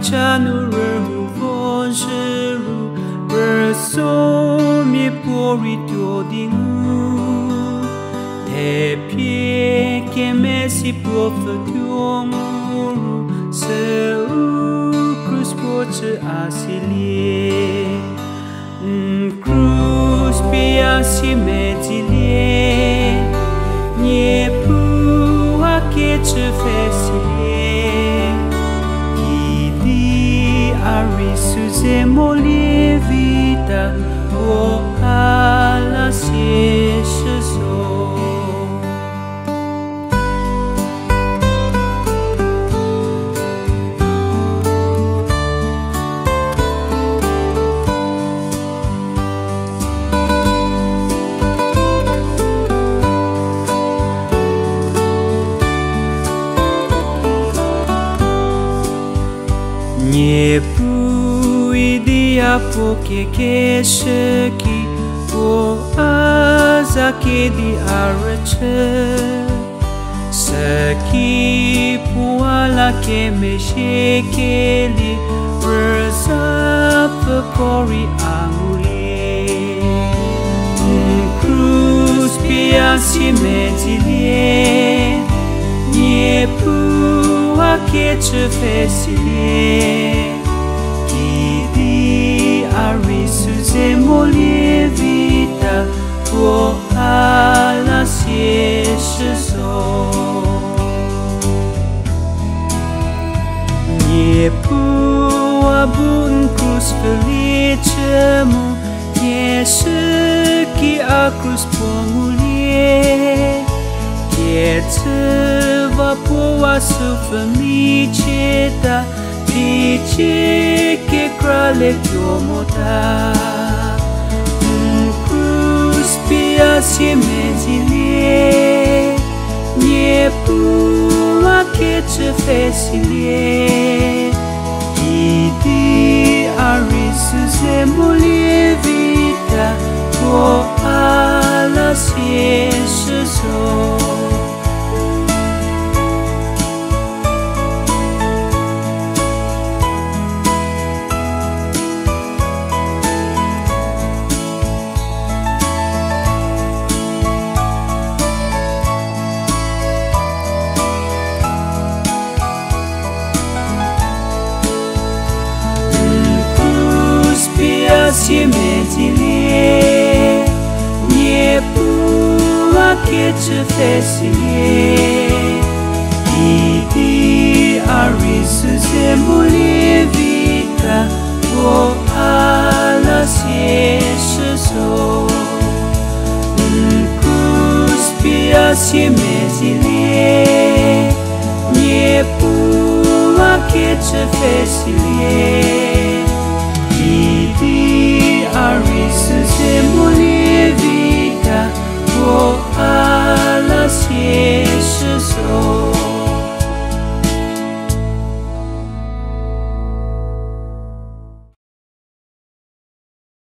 찬우를 후본시루 벌소미 보리 튜딩우 대피에게 메시 프로페티옹우루 세우 크루스포츠 아실리에 cruz piasi mezilie nie pua che te fesilie idi arisu se molie vita o ala siesho Nie pui dia poche che sheki o aza che di arache Saki puala che me shekeli Rezap kori anguli Cruz piasi mezilie Nie pua che te fesilie Idi arisu se molie vita O ala siesho Nie pua bun cruz felicemu Nie shiki a cruz pomulie Che te va pua su femiceta Dice che crale chiomota Cruz piasi mezilie Nie pua che te fesilie Idi arisu se molie vita O ala siesho Piasi mezilie Nie pua che te fesilie Idi arisu se molie vita O ala siesho Cruz piasi mezilie Nie pua che te fesilie